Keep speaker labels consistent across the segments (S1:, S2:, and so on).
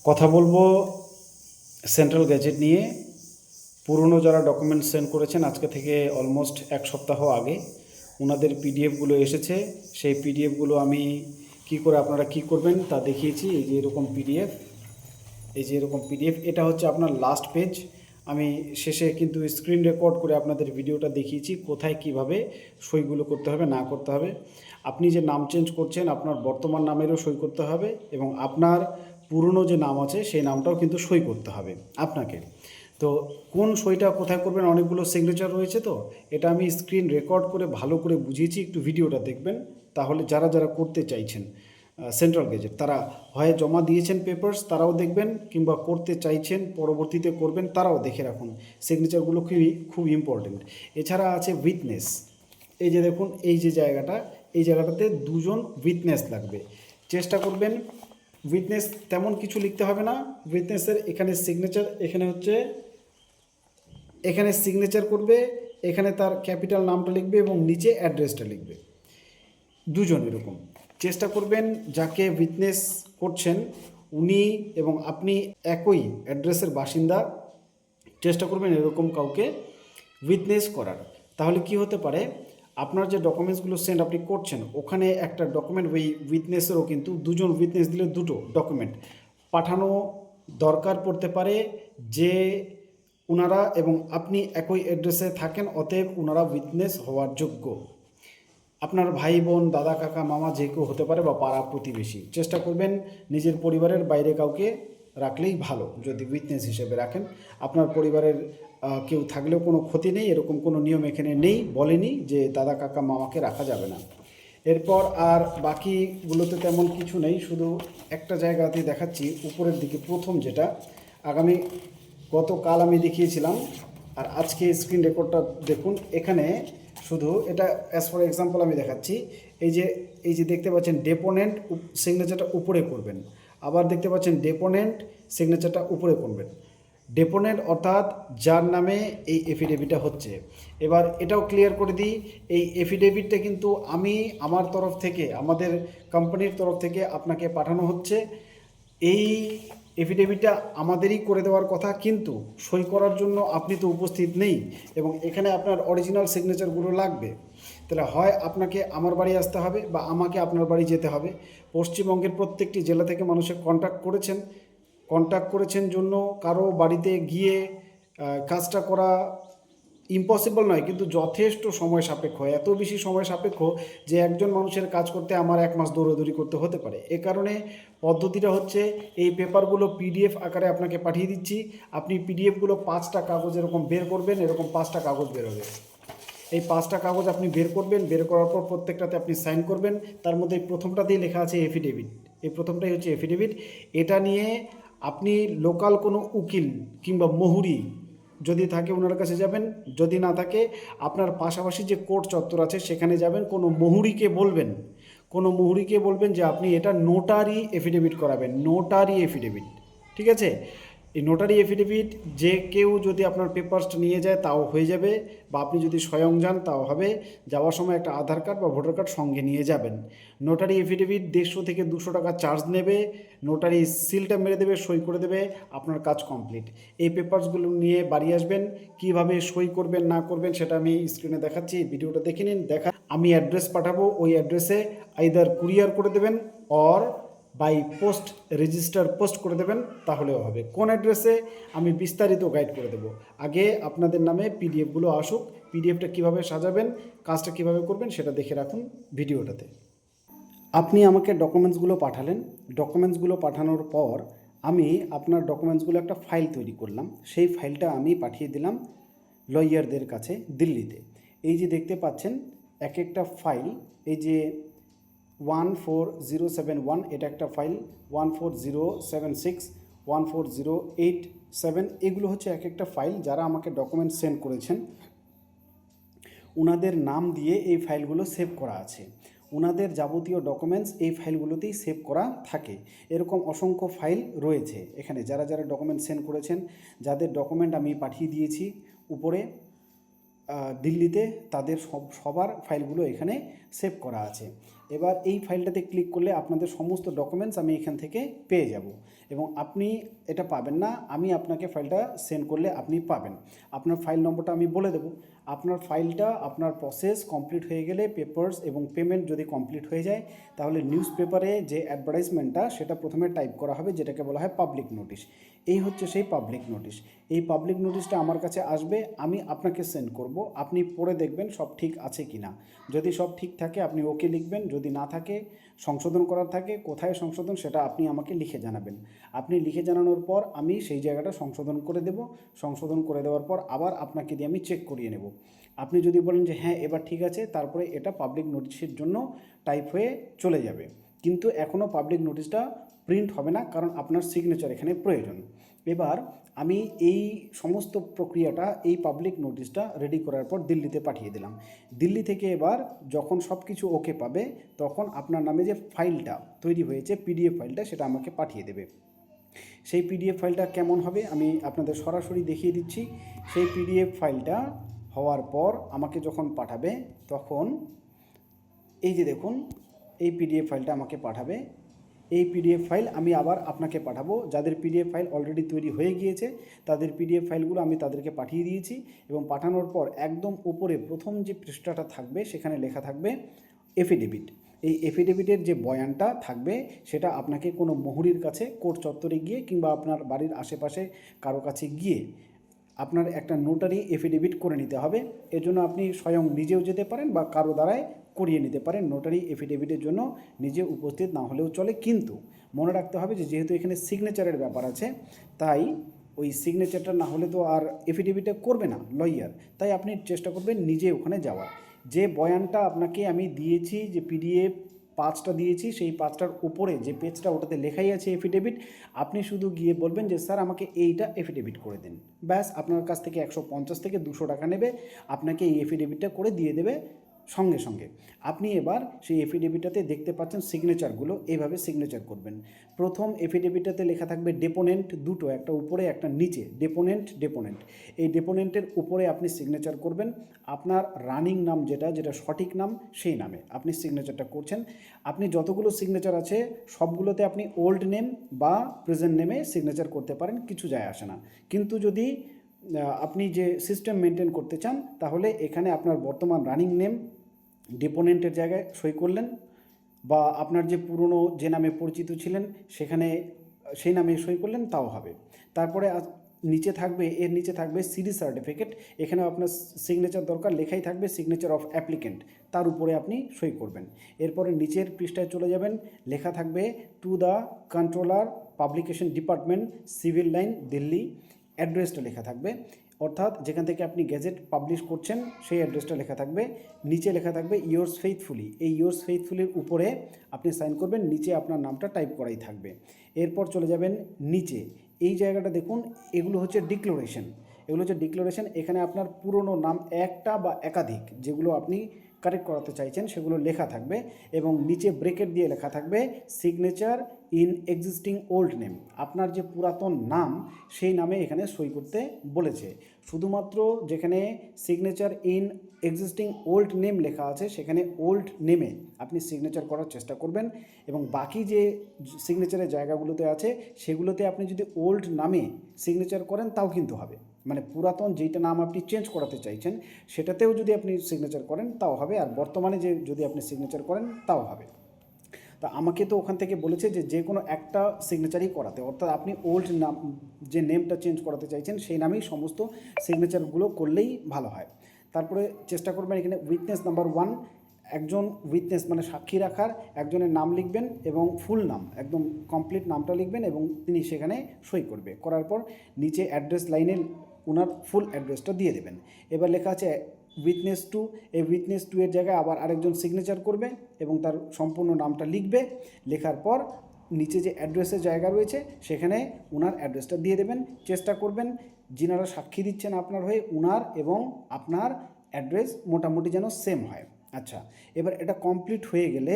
S1: কথা বলবো central gadget নিয়ে। পুরনো যারা ডকুমেন্টস সেন্ড করেছেন আজকে থেকে অলমোস্ট এক সপ্তাহ আগে ওনাদের পিডিএফগুলো এসেছে। সেই পিডিএফগুলো আমি কি করে আপনারা কি করবেন তা দেখিয়েছি। এই যে এরকম পিডিএফ, এটা হচ্ছে আপনার লাস্ট পেজ। আমি শেষে কিন্তু স্ক্রিন রেকর্ড করে আপনাদের ভিডিওটা দেখিয়েছি কোথায় কিভাবে সইগুলো করতে হবে না করতে হবে। আপনি যে নাম চেঞ্জ করছেন আপনার বর্তমান নামেরও সই করতে হবে এবং আপনার পুরনো যে নাম আছে সেই নামটাও কিন্তু সই করতে হবে আপনাকে। তো কোন সইটা কোথায় করবেন, অনেকগুলো সিগনেচার রয়েছে, তো এটা আমি স্ক্রিন রেকর্ড করে ভালো করে বুঝিয়েছি। একটু ভিডিওটা দেখবেন, তাহলে যারা যারা করতে চাইছেন সেন্ট্রাল গেজেট তারা হয় জমা দিয়েছেন পেপারস তারাও দেখবেন, কিংবা করতে চাইছেন পরবর্তীতে করবেন তারাও দেখে রাখুন। সিগনেচারগুলো খুব ইম্পর্টেন্ট। এছাড়া আছে উইটনেস। এই যে দেখুন, এই জায়গাটাতে দুজন উইটনেস লাগবে। চেষ্টা করবেন উইটনেস তেমন কিছু লিখতে হবে না। উইটনেসের এখানে সিগনেচার, এখানে সিগনেচার করবে, এখানে তার ক্যাপিটাল নামটা লিখবে এবং নিচে অ্যাড্রেসটা লিখবে। দুজন এরকম চেষ্টা করবেন। যাকে উইটনেস করছেন উনি এবং আপনি একই অ্যাড্রেসের বাসিন্দা, চেষ্টা করবেন এরকম কাউকে উইটনেস করার। তাহলে কি হতে পারে, আপনার যে ডকুমেন্টসগুলো সেন্ড আপনি করছেন ওখানে একটা ডকুমেন্ট, ওই উইটনেসেরও কিন্তু দুজন উইটনেস দিলে দুটো ডকুমেন্ট পাঠানো দরকার পড়তে পারে, যে ওনারা এবং আপনি একই অ্যাড্রেসে থাকেন, অতএব ওনারা উইটনেস হওয়ার যোগ্য। আপনার ভাই বোন, দাদা, কাকা, মামা যে কেউ হতে পারে, বা পাড়া প্রতিবেশী। চেষ্টা করবেন নিজের পরিবারের বাইরে কাউকে রাখলেই ভালো যদি উইটনেস হিসেবে রাখেন। আপনার পরিবারের কেউ থাকলেও কোনো ক্ষতি নেই, এরকম কোনো নিয়ম এখানে নেই, বলেনি যে দাদা, কাকা, মামাকে রাখা যাবে না। এরপর আর বাকিগুলোতে তেমন কিছু নেই, শুধু একটা জায়গাতে দেখাচ্ছি উপরের দিকে প্রথম যেটা গতকাল আমি দেখিয়েছিলাম, আর আজকে স্ক্রিন রেকর্ডটা দেখুন। এখানে শুধু এটা অ্যাজ ফর এক্সাম্পল আমি দেখাচ্ছি। এই যে দেখতে পাচ্ছেন ডেপোনেন্ট সিগনেচারটা উপরে করবেন, আবার দেখতে পাচ্ছেন ডেপোনেন্ট সিগনেচারটা উপরে করবেন। ডেপোনেন্ট অর্থাৎ যার নামে এই এফিডেভিটটা হচ্ছে। এবার এটাও ক্লিয়ার করে দিই, এই এফিডেভিটটা কিন্তু আমার তরফ থেকে, আমাদের কোম্পানির তরফ থেকে আপনাকে পাঠানো হচ্ছে। এই এফিডেভিটটা আমাদেরই করে দেওয়ার কথা, কিন্তু সই করার জন্য আপনি তো উপস্থিত নেই এবং এখানে আপনার অরিজিনাল সিগনেচারগুলো লাগবে। তাহলে হয় আপনাকে আমার বাড়ি আসতে হবে বা আমাকে আপনার বাড়ি যেতে হবে। পশ্চিমবঙ্গের প্রত্যেকটি জেলা থেকে মানুষের কন্ট্যাক্ট করেছেন জন্য কারো বাড়িতে গিয়ে কাজটা করা ইম্পসিবল নয়, কিন্তু যথেষ্ট সময় সাপেক্ষ, এত বেশি সময় সাপেক্ষ যে একজন মানুষের কাজ করতে আমার 1 মাস দৌড়াদৌড়ি করতে হতে পারে। এ কারণে পদ্ধতিটা হচ্ছে, এই পেপারগুলো পিডিএফ আকারে আপনাকে পাঠিয়ে দিচ্ছি। আপনি পিডিএফগুলো 5টা কাগজ এরকম বের করবেন, এরকম 5টা কাগজ বের হবে। এই 5টা কাগজ আপনি বের করবেন, বের করার পর প্রত্যেকটাতে আপনি সাইন করবেন। তার মধ্যে প্রথমটাতেই লেখা আছে এফিডেভিট, এই প্রথমটাই হচ্ছে এফিডেভিট। এটা নিয়ে আপনি লোকাল কোনো উকিল কিংবা মুহুরি যদি থাকে ওনার কাছে যাবেন, যদি না থাকে আপনার পাশাপাশি যে কোর্ট চত্বর আছে সেখানে যাবেন, কোনো মুহুরিকে বলবেন যে আপনি এটা নোটারি এফিডেভিট করাবেন, নোটারি এফিডেভিট। ঠিক আছে? এই নোটারি এফিডেভিট যে কেউ যদি আপনার পেপারসটা নিয়ে যায় তাও হয়ে যাবে, বা আপনি যদি স্বয়ং যান তাও হবে। যাওয়ার সময় একটা আধার কার্ড বা ভোটার কার্ড সঙ্গে নিয়ে যাবেন। নোটারি এফিডেভিট 150 থেকে 200 টাকা চার্জ নেবে। নোটারি সিলটা মেরে দেবে, সই করে দেবে, আপনার কাজ কমপ্লিট। এই পেপারসগুলো নিয়ে বাড়ি আসবেন। কিভাবে সই করবেন না করবেন সেটা আমি স্ক্রিনে দেখাচ্ছি, ভিডিওটা দেখে নিন। আমি অ্যাড্রেস পাঠাবো, ওই অ্যাড্রেসে আইদার কুরিয়ার করে দেবেন or by post, register post করে দেবেন, তাহলেও হবে। কোন অ্যাড্রেসে আমি বিস্তারিত গাইড করে দেবো। আগে আপনাদের নামে পিডিএফগুলো আসুক, পিডিএফটা কীভাবে সাজাবেন, কাজটা কীভাবে করবেন সেটা দেখে রাখুন ভিডিওটাতে। আপনি আমাকে ডকুমেন্টসগুলো পাঠালেন, ডকুমেন্টসগুলো পাঠানোর পর আমি আপনার ডকুমেন্টসগুলো একটা ফাইল তৈরি করলাম, সেই ফাইলটা আমি পাঠিয়ে দিলাম লয়ারদের কাছে দিল্লিতে। এই যে দেখতে পাচ্ছেন এক একটা ফাইল, এই যে 14071 এটা একটা ফাইল, 14076, 14087, এগুলো হচ্ছে এক একটা ফাইল। যারা আমাকে ডকুমেন্ট সেন্ড করেছেন ওনাদের নাম দিয়ে এই ফাইলগুলো সেভ করা আছে। ওনাদের যাবতীয় ডকুমেন্টস এই ফাইলগুলোতেই সেভ করা থাকে। এরকম অসংখ্য ফাইল রয়েছে এখানে। যারা যারা ডকুমেন্ট সেন্ড করেছেন, যাদের ডকুমেন্ট আমি পাঠিয়ে দিয়েছি উপরে দিল্লিতে, তাদের সবার ফাইলগুলো এখানে সেভ করা আছে। এবার এই ফাইলটাতে ক্লিক করলে আপনাদের সমস্ত ডকুমেন্টস আমি এখান থেকে পেয়ে যাব এবং আপনি এটা পাবেন না, আমি আপনাকে ফাইলটা সেন্ড করলে আপনি পাবেন। আপনার ফাইল নম্বরটা আমি বলে দেবো। আপনার ফাইলটা আপনার প্রসেস কমপ্লিট হয়ে গেলে পেপারস এবং পেমেন্ট যদি কমপ্লিট হয়ে যায় তাহলে নিউজ পেপারে যে অ্যাডভার্টাইজমেন্টটা সেটা প্রথমে টাইপ করা হবে, যেটাকে বলা হয় পাবলিক নোটিশ। এই হচ্ছে সেই পাবলিক নোটিশ। এই পাবলিক নোটিশটা আমার কাছে আসবে, আমি আপনাকে সেন্ড করব, আপনি পড়ে দেখবেন সব ঠিক আছে কি না। যদি সব ঠিক থাকে আপনি ওকে লিখবেন, যদি না থাকে সংশোধন করার থাকে, কোথায় সংশোধন সেটা আপনি আমাকে লিখে জানাবেন। আপনি লিখে জানানোর পর আমি সেই জায়গাটা সংশোধন করে দেব। সংশোধন করে দেওয়ার পর আবার আপনাকে দিয়ে আমি চেক করিয়ে নেব। আপনি যদি বলেন যে হ্যাঁ এবার ঠিক আছে, তারপরে এটা পাবলিক নোটিশের জন্য টাইপ হয়ে চলে যাবে। কিন্তু এখনও পাবলিক নোটিশটা প্রিন্ট হবে না, কারণ আপনার সিগনেচার এখানে প্রয়োজন। এবার আমি এই সমস্ত প্রক্রিয়াটা, এই পাবলিক নোটিশটা রেডি করার পর দিল্লিতে পাঠিয়ে দিলাম। দিল্লি থেকে এবার যখন সব কিছু ওকে পাবে তখন আপনার নামে যে ফাইলটা তৈরি হয়েছে পিডিএফ ফাইলটা সেটা আমাকে পাঠিয়ে দেবে। সেই পিডিএফ ফাইলটা কেমন হবে আমি আপনাদের সরাসরি দেখিয়ে দিচ্ছি। সেই পিডিএফ ফাইলটা হওয়ার পর আমাকে যখন পাঠাবে তখন এই যে দেখুন, এই পিডিএফ ফাইলটা আমাকে পাঠাবে। এই পিডিএফ ফাইল আমি আবার আপনাকে পাঠাবো। যাদের পিডিএফ ফাইল অলরেডি তৈরি হয়ে গিয়েছে তাদের পিডিএফ ফাইলগুলো আমি তাদেরকে পাঠিয়ে দিয়েছি এবং পাঠানোর পর একদম উপরে প্রথম যে পৃষ্ঠাটা থাকবে সেখানে লেখা থাকবে এফিডেভিট। এই এফিডেভিটের যে বয়ানটা থাকবে সেটা আপনাকে কোনো মুহুরির কাছে কোর্ট চত্বরে গিয়ে কিংবা আপনার বাড়ির আশেপাশে কারো কাছে গিয়ে আপনার একটা নোটারি এফিডেভিট করে নিতে হবে। এর জন্য আপনি স্বয়ং নিজেও যেতে পারেন বা কারো দ্বারায় করিয়ে নিতে পারেন। নোটারি এফিডেভিটের জন্য নিজে উপস্থিত না হলেও চলে, কিন্তু মনে রাখতে হবে যে যেহেতু এখানে সিগনেচারের ব্যাপার আছে তাই ওই সিগনেচারটা না হলে তো আর এফিডেভিটটা করবে না লয়ার, তাই আপনি চেষ্টা করবেন নিজে ওখানে যাওয়ার। যে বয়ানটা আপনাকে আমি দিয়েছি, যে পিডিএফ 5টা দিয়েছি, সেই 5টার উপরে যে পেজটা ওটাতে লেখাই আছে এফিডেভিট, আপনি শুধু গিয়ে বলবেন যে স্যার আমাকে এইটা এফিডেভিট করে দিন, ব্যাস আপনার কাছ থেকে 150 থেকে 200 টাকা নেবে, আপনাকে এই এফিডেভিটটা করে দিয়ে দেবে সঙ্গে সঙ্গে। আপনি এবার সেই এফিডেভিটটাতে দেখতে পাচ্ছেন সিগনেচারগুলো, এইভাবে সিগনেচার করবেন। প্রথম এফিডেভিটটাতে লেখা থাকবে ডেপোনেন্ট, দুটো, একটা উপরে একটা নিচে, ডেপোনেন্ট ডেপোনেন্ট। এই ডেপোনেন্টের উপরে আপনি সিগনেচার করবেন। আপনার রানিং নাম যেটা যেটা সঠিক নাম সেই নামে আপনি সিগনেচারটা করছেন। আপনি যতগুলো সিগনেচার আছে সবগুলোতে আপনি ওল্ড নেম বা প্রেজেন্ট নেমে সিগনেচার করতে পারেন, কিছু যায় আসে না। কিন্তু যদি আপনি যে সিস্টেম মেনটেন করতে চান তাহলে এখানে আপনার বর্তমান রানিং নেম ডিপোনেন্টের জায়গায় সই করলেন, বা আপনার যে পুরনো যে নামে পরিচিত ছিলেন সেখানে সেই নামে সই করলেন, তাও হবে। তারপরে নিচে থাকবে, এর নিচে থাকবে সিরিজ সার্টিফিকেট, এখানে আপনার সিগনেচার দরকার, লেখাই থাকবে সিগনেচার অফ অ্যাপ্লিকেন্ট, তার উপরে আপনি সই করবেন। এরপরে নিচের পৃষ্ঠায় চলে যাবেন, লেখা থাকবে to the controller publication department, civil line, Delhi. অ্যাড্রেসটা লেখা থাকবে, অর্থাৎ যেখান থেকে আপনি গ্যাজেট পাবলিশ করছেন সেই অ্যাড্রেসটা লেখা থাকবে। নিচে লেখা থাকবে ইয়োর্স ফেইথফুলি, এই ইয়োর্স ফেইথফুলির উপরে আপনি সাইন করবেন, নিচে আপনার নামটা টাইপ করাই থাকবে। এরপর চলে যাবেন নিচে, এই জায়গাটা দেখুন, এগুলো হচ্ছে ডিক্লারেশন, এগুলো হচ্ছে ডিক্লারেশন। এখানে আপনার পুরনো নাম একটা বা একাধিক যেগুলো আপনি কারেক্ট করাতে চাইছেন সেগুলো লেখা থাকবে এবং নিচে ব্রেকেট দিয়ে লেখা থাকবে signature in existing old name, আপনার যে পুরাতন নাম সেই নামে এখানে সই করতে বলেছে। শুধুমাত্র যেখানে signature in existing old name লেখা আছে সেখানে ওল্ড নেমে আপনি সিগনেচার করার চেষ্টা করবেন, এবং বাকি যে সিগনেচারের জায়গাগুলোতে আছে সেগুলোতে আপনি যদি ওল্ড নামে সিগনেচার করেন তাও কিন্তু হবে, মানে পুরাতন যেইটা নাম আপনি চেঞ্জ করাতে চাইছেন সেটাতেও যদি আপনি সিগনেচার করেন তাও হবে, আর বর্তমানে যে যদি আপনি সিগনেচার করেন তাও হবে। তা আমাকে তো ওখান থেকে বলেছে যে যে কোনো একটা সিগনেচারই করাতে, অর্থাৎ আপনি ওল্ড নাম যে নেমটা চেঞ্জ করাতে চাইছেন সেই নামেই সমস্ত সিগনেচারগুলো করলেই ভালো হয়। তারপরে চেষ্টা করবেন এখানে উইটনেস নাম্বার 1, একজন উইটনেস মানে সাক্ষী রাখার একজনের নাম লিখবেন এবং ফুল নাম একদম কমপ্লিট নামটা লিখবেন এবং তিনি সেখানে সই করবে। করার পর নিচে অ্যাড্রেস লাইনে ওনার ফুল অ্যাড্রেসটা দিয়ে দেবেন। এবার লেখা আছে উইটনেস টু, এই উইটনেস টু এর জায়গায় আবার আরেকজন সিগনেচার করবে এবং তার সম্পূর্ণ নামটা লিখবে। লেখার পর নিচে যে অ্যাড্রেসের জায়গা রয়েছে সেখানে ওনার অ্যাড্রেসটা দিয়ে দেবেন। চেষ্টা করবেন যিনারা সাক্ষী দিচ্ছেন আপনার হয়ে ওনার এবং আপনার অ্যাড্রেস মোটামুটি যেন সেম হয়। আচ্ছা, এবার এটা কমপ্লিট হয়ে গেলে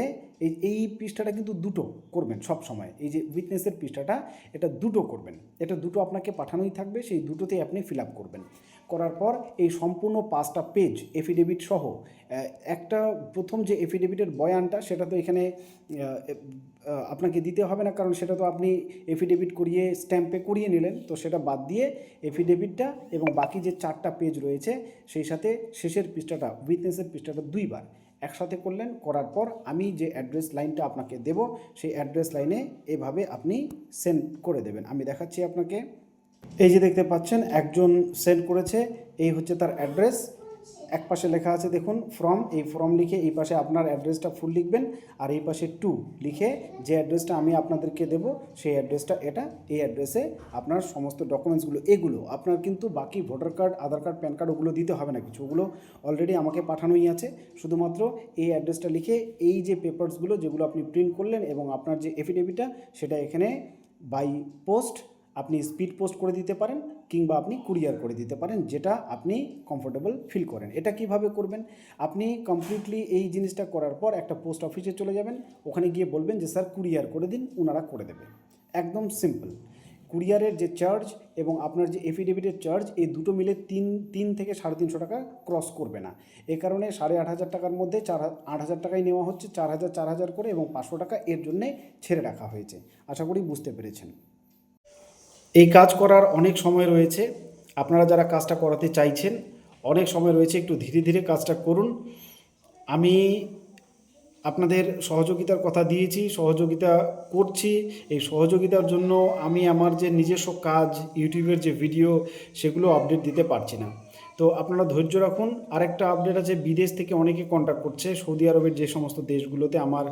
S1: এই পৃষ্ঠাটা কিন্তু দুটো করবেন সব সময়, এই যে উইটনেসের পৃষ্ঠাটা এটা দুটো করবেন, এটা দুটো আপনাকে পাঠানোই থাকবে, সেই দুটোতেই আপনি ফিল আপ করবেন। করার পর এই সম্পূর্ণ 5টা পেজ এফিডেভিট সহ একটা প্রথম যে এফিডেভিটের বয়ানটা সেটা তো এখানে আপনাকে দিতে হবে না, কারণ সেটা তো আপনি এফিডেভিট করিয়ে স্ট্যাম্পে করিয়ে নিলেন। তো সেটা বাদ দিয়ে এফিডেভিটটা এবং বাকি যে 4টা পেজ রয়েছে সেই সাথে শেষের পৃষ্ঠাটা, উইটনেসের পৃষ্ঠাটা 2বার একসাথে করলেন। করার পর আমি যে অ্যাড্রেস লাইনটা আপনাকে দেব সেই অ্যাড্রেস লাইনে এভাবে আপনি সেন্ড করে দেবেন। আমি দেখাচ্ছি আপনাকে। এই যে দেখতে পাচ্ছেন একজন সেন্ড করেছে, এই হচ্ছে তার অ্যাড্রেস। এক পাশে লেখা আছে দেখুন ফ্রম, এই ফ্রম লিখে এই পাশে আপনার অ্যাড্রেসটা ফুল লিখবেন, আর এই পাশে টু লিখে যে অ্যাড্রেসটা আমি আপনাদেরকে দেব সেই অ্যাড্রেসটা এটা, এই অ্যাড্রেসে আপনার সমস্ত ডকুমেন্টসগুলো, এগুলো আপনার কিন্তু বাকি ভোটার কার্ড, আধার কার্ড, প্যান কার্ড ওগুলো দিতে হবে না কিছু, ওগুলো অলরেডি আমাকে পাঠানোই আছে। শুধুমাত্র এই অ্যাড্রেসটা লিখে এই যে পেপারসগুলো যেগুলো আপনি প্রিন্ট করলেন এবং আপনার যে এফিডেভিটটা সেটা এখানে বাই পোস্ট আপনি স্পিড পোস্ট করে দিতে পারেন কিংবা আপনি কুরিয়ার করে দিতে পারেন, যেটা আপনি কমফোর্টেবল ফিল করেন। এটা কিভাবে করবেন, আপনি কমপ্লিটলি এই জিনিসটা করার পর একটা পোস্ট অফিসে চলে যাবেন, ওখানে গিয়ে বলবেন যে স্যার কুরিয়ার করে দিন, ওনারা করে দেবে। একদম সিম্পল। কুরিয়ারের যে চার্জ এবং আপনার যে এফিডেভিটের চার্জ, এই দুটো মিলে তিন থেকে 350 টাকা ক্রস করবে না। এই কারণে 8,500 টাকার মধ্যে 8,000 টাকাই নেওয়া হচ্ছে, 4,000 করে, এবং 500 টাকা এর জন্যে ছেড়ে রাখা হয়েছে। আশা করি বুঝতে পেরেছেন। এই কাজ করার অনেক সময় রয়েছে, আপনারা যারা কাজটা করাতে চাইছেন অনেক সময় রয়েছে, একটু ধীরে ধীরে কাজটা করুন। আমি আপনাদের সহযোগিতার কথা দিয়েছি, সহযোগিতা করছি। এই সহযোগিতার জন্য আমি আমার যে নিজস্ব কাজ, ইউটিউবের যে ভিডিও, সেগুলো আপডেট দিতে পারছি না। তো আপনারা ধৈর্য রাখুন। আরেকটা আপডেট আছে, বিদেশ থেকে অনেকে কন্ট্যাক্ট করছে, সৌদি আরবের যে সমস্ত দেশগুলোতে আমার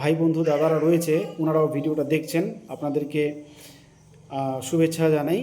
S1: ভাই বন্ধু দাদারা রয়েছে, ওনারাও ভিডিওটা দেখছেন, আপনাদেরকে শুভেচ্ছা জানাই।